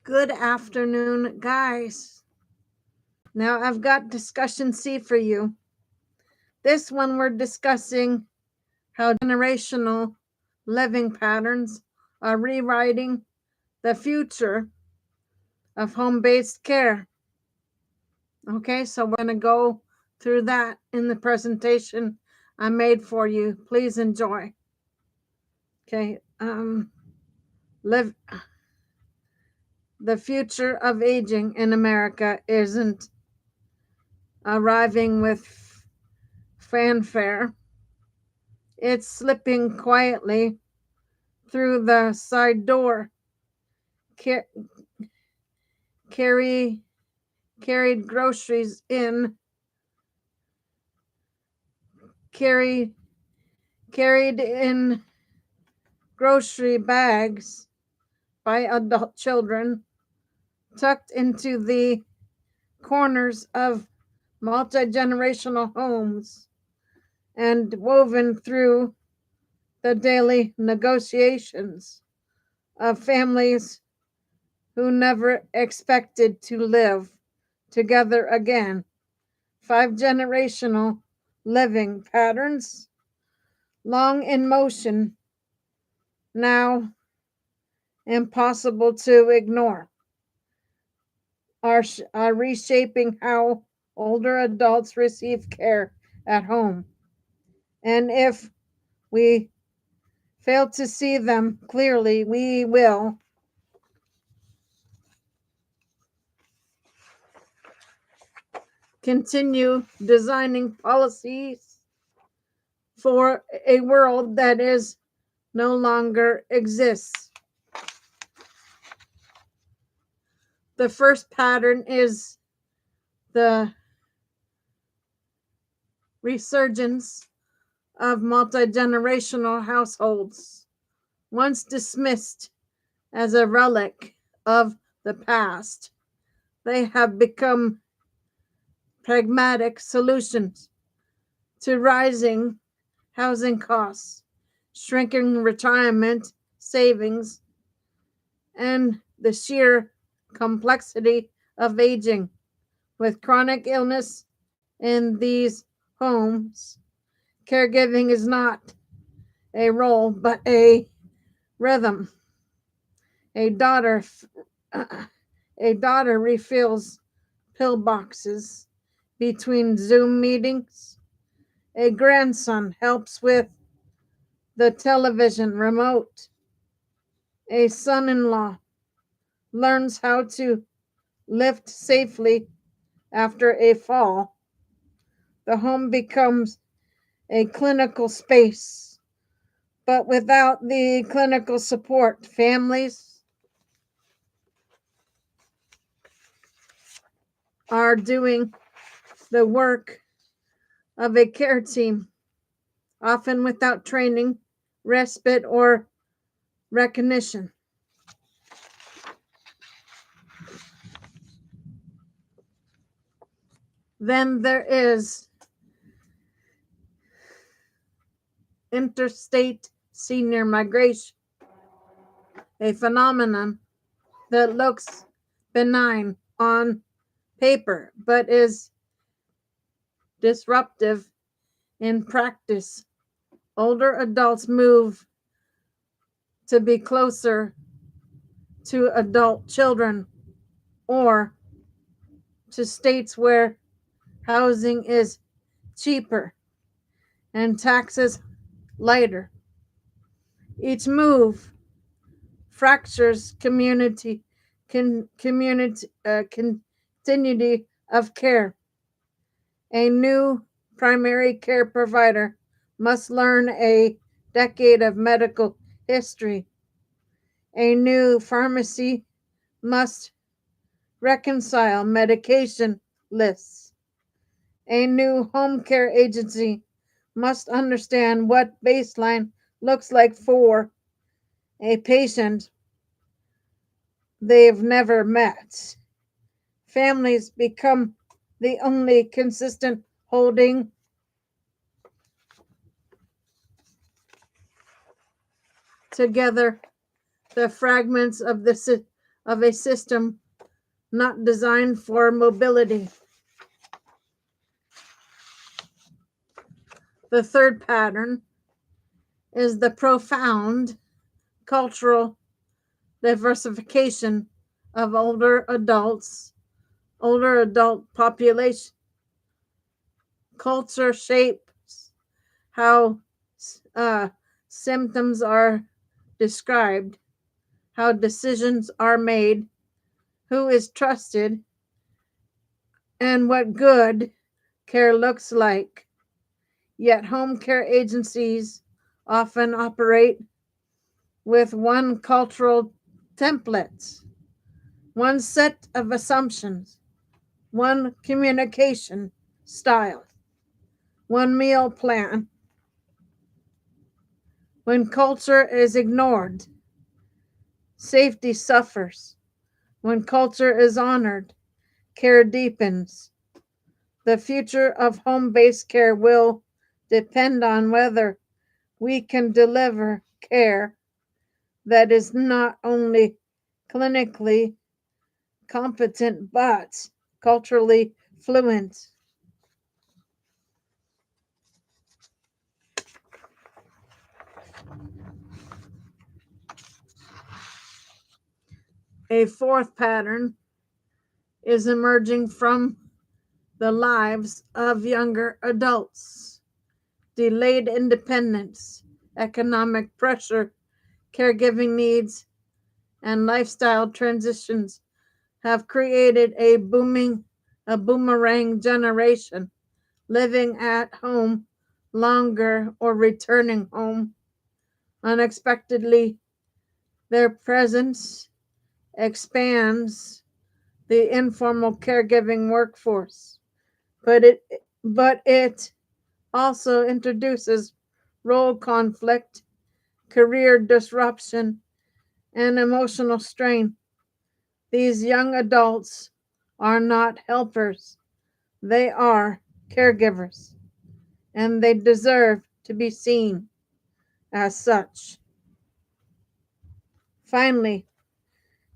Good afternoon, guys. Now I've got discussion C for you. This one we're discussing how generational living patterns are rewriting the future of home-based care. Okay, so we're going to go through that in the presentation I made for you. Please enjoy. Okay, the future of aging in America isn't arriving with fanfare. It's slipping quietly through the side door. Carried groceries in. Carried in grocery bags by adult children, tucked into the corners of multi-generational homes, and woven through the daily negotiations of families who never expected to live together again. 5 generational living patterns, long in motion, now impossible to ignore, are reshaping how older adults receive care at home. And if we fail to see them clearly, we will continue designing policies for a world that is no longer exists. The first pattern is the resurgence of multi-generational households, once dismissed as a relic of the past. They have become pragmatic solutions to rising housing costs, shrinking retirement savings, and the sheer complexity of aging. With chronic illness in these homes, caregiving is not a role but a rhythm. A daughter refills pill boxes between Zoom meetings. A grandson helps with the television remote. A son-in-law learns how to lift safely after a fall. The home becomes a clinical space, but without the clinical support, families are doing the work of a care team, often without training, respite, or recognition. Then there is interstate senior migration, a phenomenon that looks benign on paper but is disruptive in practice. Older adults move to be closer to adult children or to states where housing is cheaper and taxes lighter. Each move fractures continuity of care. A new primary care provider must learn a decade of medical history. A new pharmacy must reconcile medication lists. A new home care agency must understand what baseline looks like for a patient they've never met. Families become the only consistent holding together the fragments of of a system not designed for mobility. The third pattern is the profound cultural diversification of older adult population. Culture shapes how symptoms are described, how decisions are made, who is trusted, and what good care looks like. Yet home care agencies often operate with one cultural template, one set of assumptions, one communication style, one meal plan. When culture is ignored, safety suffers. When culture is honored, care deepens. The future of home-based care will depend on whether we can deliver care that is not only clinically competent but culturally fluent. A fourth pattern is emerging from the lives of younger adults. Delayed independence, economic pressure, caregiving needs, and lifestyle transitions have created a boomerang generation living at home longer or returning home unexpectedly. Their presence expands the informal caregiving workforce, but it also introduces role conflict, career disruption, and emotional strain. These young adults are not helpers, they are caregivers, and they deserve to be seen as such. Finally,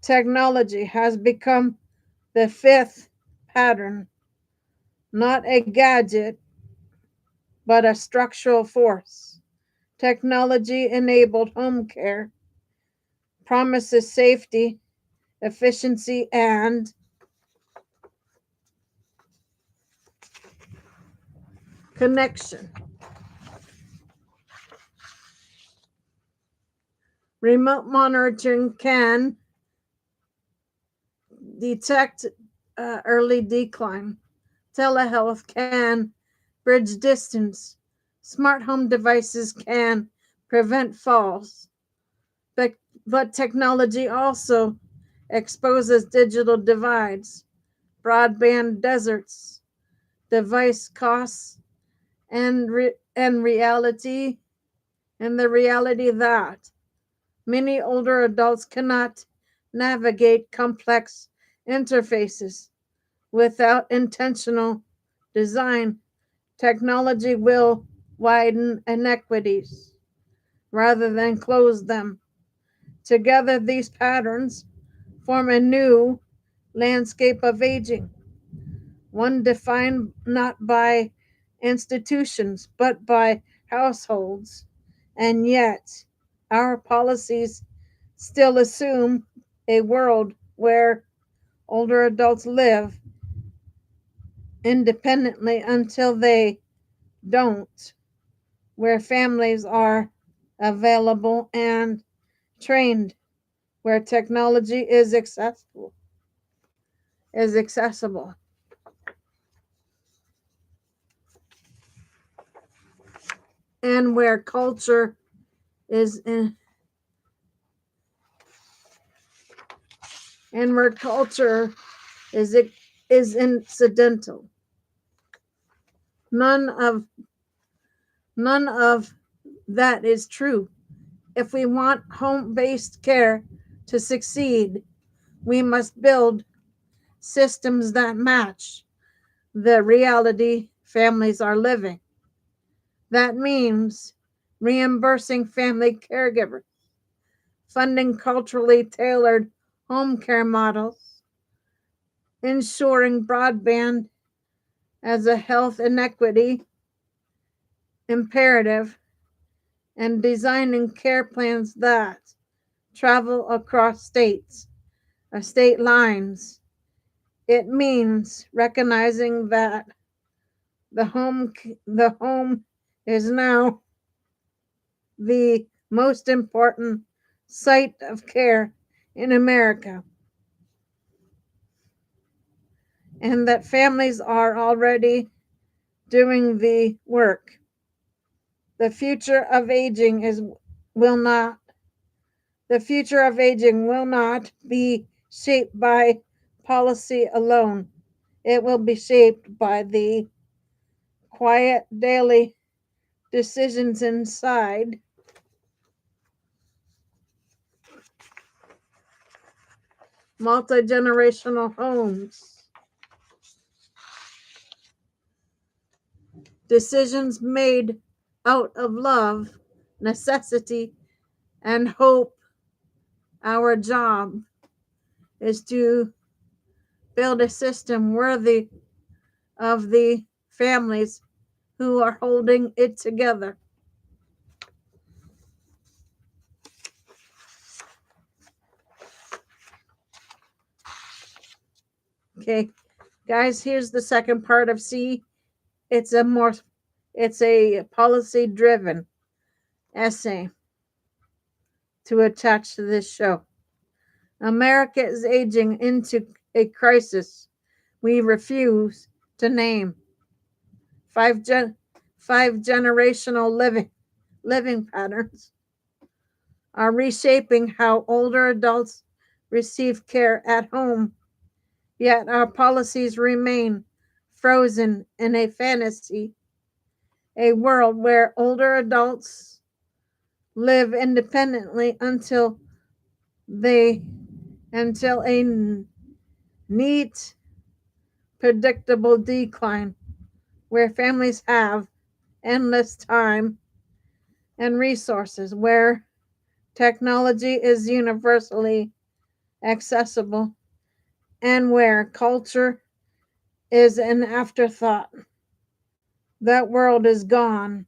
technology has become the fifth pattern, not a gadget, but a structural force. Technology enabled home care promises safety, efficiency, and connection. Remote monitoring can detect early decline. Telehealth can bridge distance. Smart home devices can prevent falls. But, but technology also exposes digital divides, broadband deserts, device costs, and reality, and the reality that many older adults cannot navigate complex interfaces without intentional design. Technology will widen inequities rather than close them. Together, these patterns form a new landscape of aging, one defined not by institutions but by households. And yet, our policies still assume a world where older adults live independently until they don't, where families are available and trained, where technology is accessible, and where culture is in, and where culture is incidental. None of none of that is true. If we want home-based care to succeed, we must build systems that match the reality families are living. That means reimbursing family caregivers, funding culturally tailored home care models, ensuring broadband as a health inequity imperative, and designing care plans that travel across state lines. It means recognizing that the home is now the most important site of care in America, and that families are already doing the work. The future of aging will not the future of aging will not be shaped by policy alone. It will be shaped by the quiet daily decisions inside multi-generational homes. Decisions made out of love, necessity, and hope. Our job is to build a system worthy of the families who are holding it together. Okay, guys, here's the second part of C. It's a policy driven essay to attach to this show. America is aging into a crisis we refuse to name. Five generational living patterns are reshaping how older adults receive care at home, yet our policies remain frozen in a fantasy, a world where older adults live independently they until a neat, predictable decline, where families have endless time and resources, where technology is universally accessible, and where culture is an afterthought. That world is gone,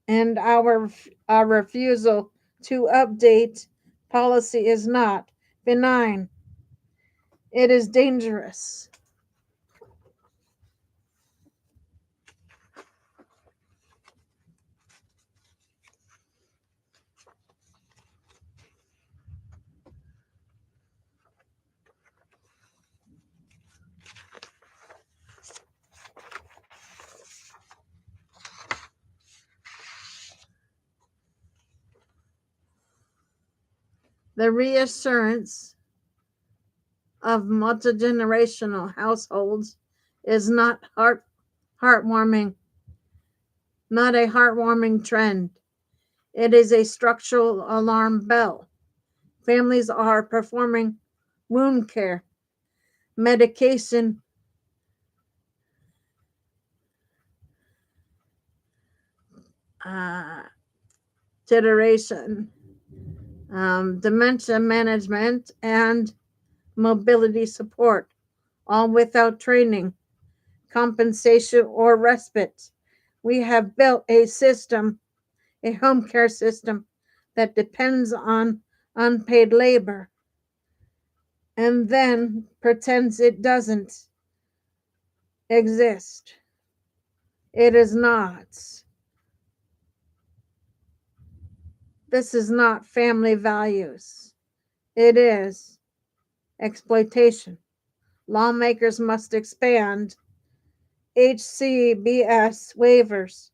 and our refusal to update policy is not benign. It is dangerous. The reassurance of multi-generational households is not heartwarming, not a heartwarming trend. It is a structural alarm bell. Families are performing wound care, medication, titration, dementia management, and mobility support, all without training, compensation, or respite. We have built a system, a home care system, that depends on unpaid labor and then pretends it doesn't exist. It is not. This is not family values. It is exploitation. Lawmakers must expand HCBS waivers,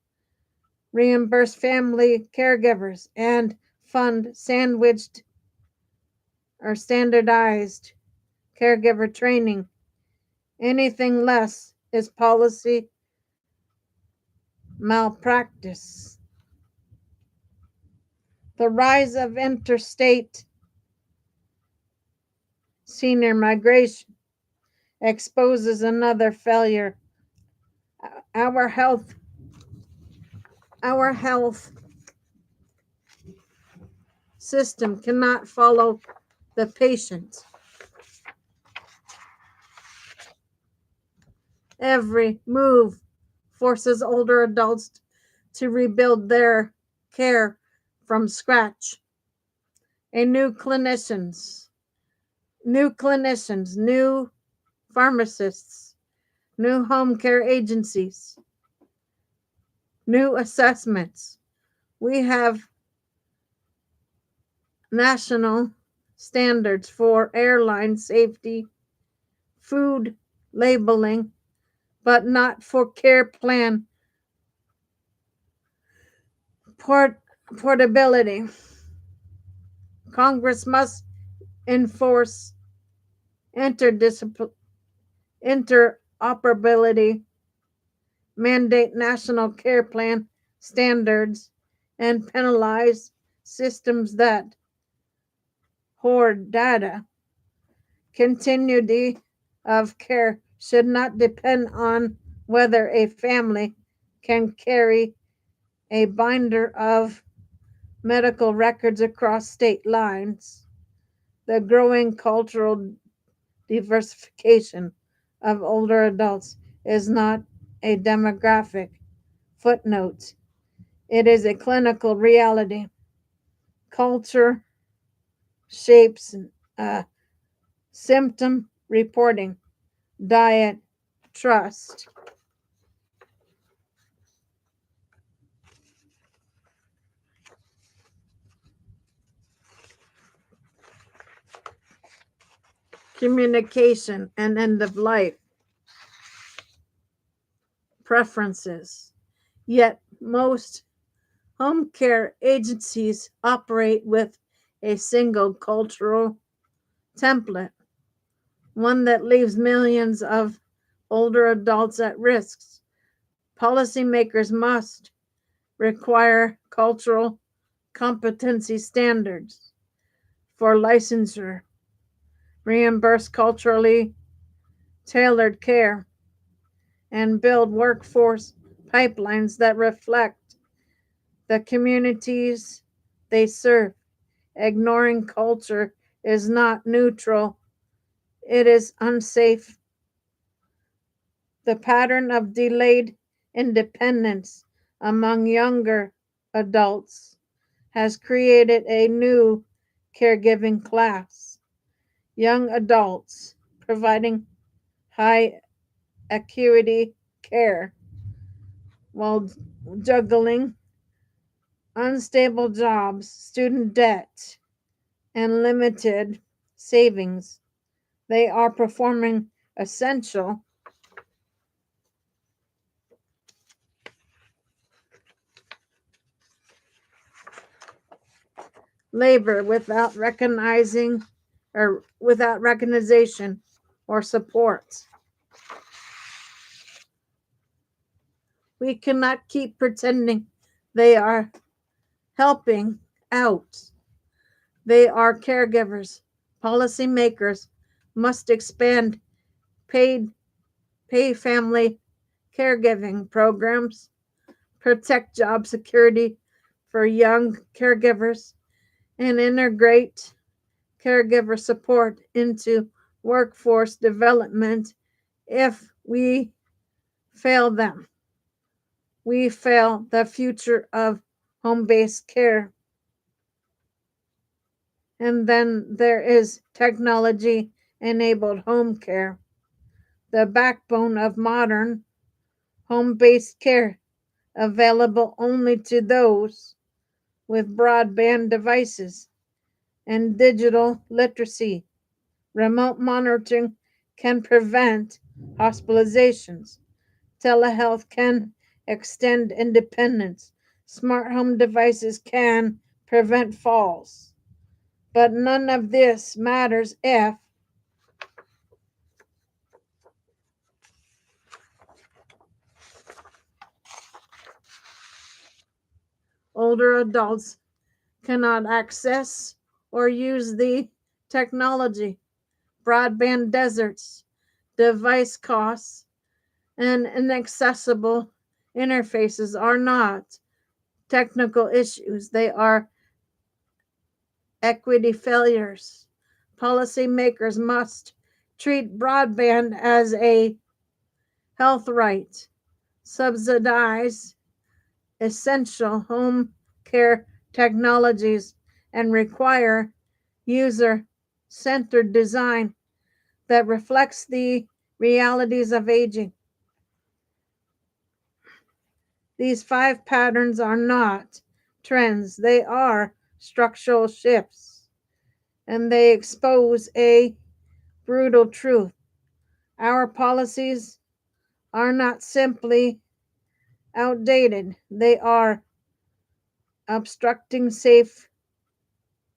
reimburse family caregivers, and fund sandwiched or standardized caregiver training. Anything less is policy malpractice. The rise of interstate senior migration exposes another failure. Our health system cannot follow the patient. Every move forces older adults to rebuild their care from scratch. A new clinicians, new pharmacists, new home care agencies, new assessments. We have national standards for airline safety, food labeling, but not for care plan portability. Congress must enforce interoperability, mandate national care plan standards, and penalize systems that hoard data. Continuity of care should not depend on whether a family can carry a binder of medical records across state lines. The growing cultural diversification of older adults is not a demographic footnote. It is a clinical reality. Culture shapes symptom reporting, diet, trust. Communication and end of life preferences. Yet most home care agencies operate with a single cultural template, one that leaves millions of older adults at risk. Policymakers must require cultural competency standards for licensure, reimburse culturally tailored care, and build workforce pipelines that reflect the communities they serve. Ignoring culture is not neutral, it is unsafe. The pattern of delayed independence among younger adults has created a new caregiving class. Young adults providing high acuity care while juggling unstable jobs, student debt, and limited savings. They are performing essential labor without recognition or support. We cannot keep pretending they are helping out. They are caregivers. Policymakers must expand paid pay family caregiving programs, protect job security for young caregivers, and integrate caregiver support into workforce development. If we fail them, we fail the future of home-based care. And then there is technology-enabled home care, the backbone of modern home-based care, available only to those with broadband devices and digital literacy. Remote monitoring can prevent hospitalizations. Telehealth can extend independence. Smart home devices can prevent falls. But none of this matters if older adults cannot access or use the technology. Broadband deserts, device costs, and inaccessible interfaces are not technical issues, they are equity failures. Policymakers must treat broadband as a health right, subsidize essential home care technologies, and require user-centered design that reflects the realities of aging. These 5 patterns are not trends, they are structural shifts, and they expose a brutal truth. Our policies are not simply outdated, they are obstructing safe,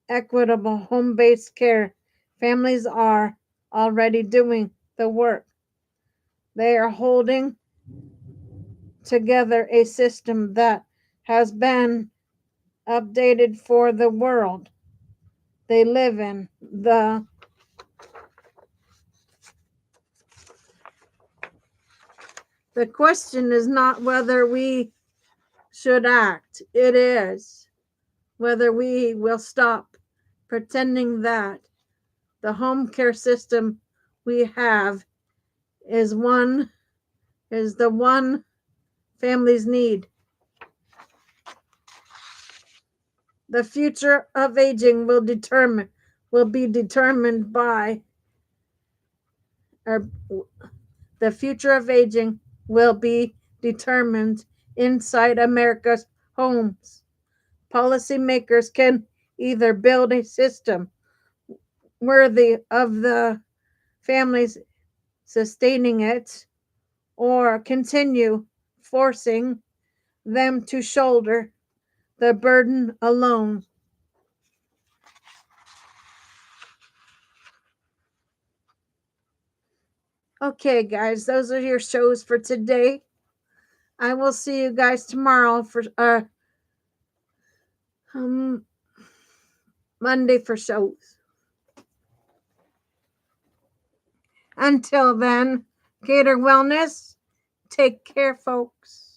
equitable home based care. Families are already doing the work. They are holding together a system that has been updated for the world they live in. The question is not whether we should act, it is whether we will stop pretending that the home care system we have is the one families need. The future of aging will be determined by or the future of aging will be determined inside America's homes. Policymakers can either build a system worthy of the families sustaining it or continue forcing them to shoulder the burden alone. Okay, guys, those are your shows for today. I will see you guys tomorrow for Monday for shows. Until then, Gator Wellness, take care, folks.